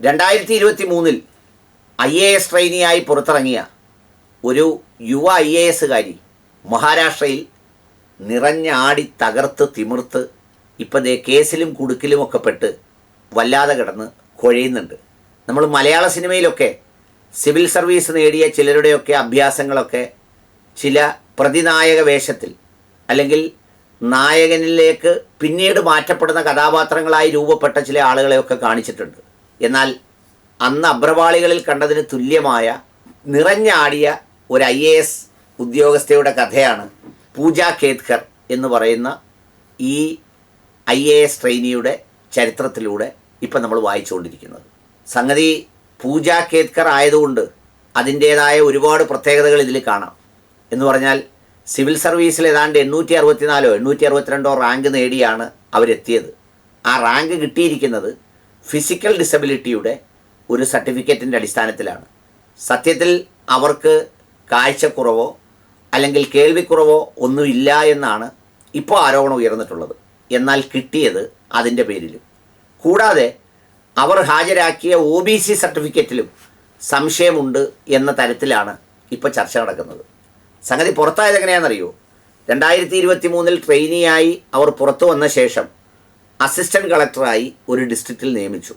2023 IAS ട്രെയിനിയായി പുറത്തിറങ്ങിയ ഒരു യുവ IASകാരി മഹാരാഷ്ട്രയിൽ നിറഞ്ഞാടി തകർത്ത് തിമിർത്ത് ഇപ്പം ദേ കേസിലും കുടുക്കിലുമൊക്കെ പെട്ട് വല്ലാതെ കിടന്ന് കുഴയുന്നുണ്ട്. നമ്മൾ മലയാള സിനിമയിലൊക്കെ സിവിൽ സർവീസ് നേടിയ ചിലരുടെയൊക്കെ അഭ്യാസങ്ങളൊക്കെ ചില പ്രതിനായക വേഷത്തിൽ അല്ലെങ്കിൽ നായകനിലേക്ക് പിന്നീട് മാറ്റപ്പെടുന്ന കഥാപാത്രങ്ങളായി രൂപപ്പെട്ട ചില ആളുകളെയൊക്കെ കാണിച്ചിട്ടുണ്ട്. എന്നാൽ അന്ന് അഭ്രപാളികളിൽ കണ്ടതിന് തുല്യമായ നിറഞ്ഞാടിയ ഒരു IAS ഉദ്യോഗസ്ഥയുടെ കഥയാണ് പൂജ കേത്കർ എന്ന് പറയുന്ന ഈ IAS ട്രെയിനിയുടെ ചരിത്രത്തിലൂടെ ഇപ്പം നമ്മൾ വായിച്ചുകൊണ്ടിരിക്കുന്നത്. സംഗതി പൂജ കേത്കർ ആയതുകൊണ്ട് അതിൻ്റേതായ ഒരുപാട് പ്രത്യേകതകൾ ഇതിൽ കാണാം. എന്ന് പറഞ്ഞാൽ സിവിൽ സർവീസിൽ ഏതാണ്ട് 864 862 റാങ്ക് നേടിയാണ് അവരെത്തിയത്. ആ റാങ്ക് കിട്ടിയിരിക്കുന്നത് ഫിസിക്കൽ ഡിസബിലിറ്റിയുടെ ഒരു സർട്ടിഫിക്കറ്റിൻ്റെ അടിസ്ഥാനത്തിലാണ്. സത്യത്തിൽ അവർക്ക് കാഴ്ചക്കുറവോ അല്ലെങ്കിൽ കേൾവിക്കുറവോ ഒന്നുമില്ല എന്നാണ് ഇപ്പോൾ ആരോപണം ഉയർന്നിട്ടുള്ളത്. എന്നാൽ കിട്ടിയത് അതിൻ്റെ പേരിലും. കൂടാതെ അവർ ഹാജരാക്കിയ OBC സർട്ടിഫിക്കറ്റിലും സംശയമുണ്ട് എന്ന തരത്തിലാണ് ഇപ്പോൾ ചർച്ച നടക്കുന്നത്. സംഗതി പുറത്തായത് എങ്ങനെയാണെന്നറിയോ? 2023 ട്രെയിനിയായി അവർ പുറത്തു വന്ന ശേഷം അസിസ്റ്റൻറ്റ് കളക്ടറായി ഒരു ഡിസ്ട്രിക്റ്റിൽ നിയമിച്ചു.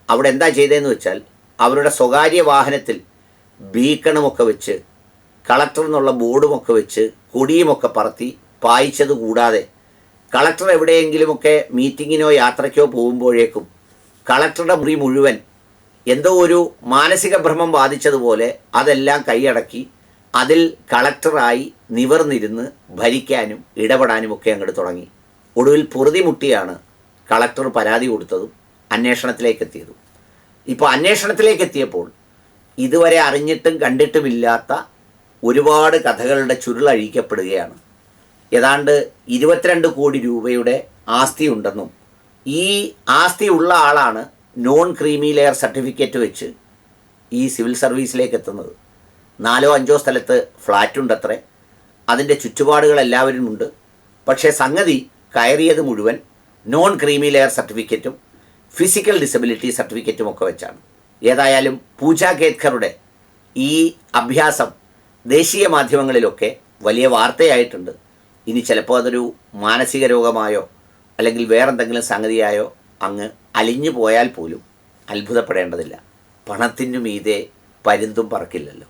അവിടെ എന്താ ചെയ്തതെന്ന് വെച്ചാൽ അവരുടെ സ്വകാര്യ വാഹനത്തിൽ ബീക്കണുമൊക്കെ വെച്ച് കളക്ടർ എന്നുള്ള ബോർഡുമൊക്കെ വെച്ച് കൊടിയുമൊക്കെ പറത്തി പായിച്ചത് കൂടാതെ കളക്ടർ എവിടെയെങ്കിലുമൊക്കെ മീറ്റിങ്ങിനോ യാത്രയ്ക്കോ പോകുമ്പോഴേക്കും കളക്ടറുടെ മുറി മുഴുവൻ എന്തോ ഒരു മാനസിക ഭ്രമം ബാധിച്ചതുപോലെ അതെല്ലാം കൈയടക്കി അതിൽ കളക്ടറായി നിവർന്നിരുന്ന് ഭരിക്കാനും ഇടപെടാനുമൊക്കെ അങ്ങോട്ട് തുടങ്ങി. ഒടുവിൽ പൊറുതിമുട്ടിയാണ് കളക്ടർ പരാതി കൊടുത്തതും അന്വേഷണത്തിലേക്കെത്തിയതും. ഇപ്പോൾ അന്വേഷണത്തിലേക്കെത്തിയപ്പോൾ ഇതുവരെ അറിഞ്ഞിട്ടും കണ്ടിട്ടുമില്ലാത്ത ഒരുപാട് കഥകളുടെ ചുരുളഴിക്കപ്പെടുകയാണ്. ഏതാണ്ട് 22 കോടി രൂപയുടെ ആസ്തി ഉണ്ടെന്നും ഈ ആസ്തി ഉള്ള ആളാണ് നോൺ ക്രീമി ലെയർ സർട്ടിഫിക്കറ്റ് വെച്ച് ഈ സിവിൽ സർവീസിലേക്ക് എത്തുന്നത്. 4 or 5 സ്ഥലത്ത് ഫ്ലാറ്റുണ്ടത്രേ. അതിൻ്റെ ചുറ്റുപാടുകൾ എല്ലാവരും ഉണ്ട്. പക്ഷേ സംഗതി കയറിയത് മുഴുവൻ നോൺ ക്രീമി ലെയർ സർട്ടിഫിക്കറ്റും ഫിസിക്കൽ ഡിസബിലിറ്റി സർട്ടിഫിക്കറ്റും ഒക്കെ വെച്ചാണ്. ഏതായാലും പൂജ കേത്കറുടെ ഈ അഭ്യാസം ദേശീയ മാധ്യമങ്ങളിലൊക്കെ വലിയ വാർത്തയായിട്ടുണ്ട്. ഇനി ചിലപ്പോൾ അതൊരു മാനസിക രോഗമായോ അല്ലെങ്കിൽ വേറെന്തെങ്കിലും സംഗതിയായോ അങ്ങ് അലിഞ്ഞു പോയാൽ പോലും അത്ഭുതപ്പെടേണ്ടതില്ല. പണത്തിനു മീതെ പരുന്തും പറക്കില്ലല്ലോ.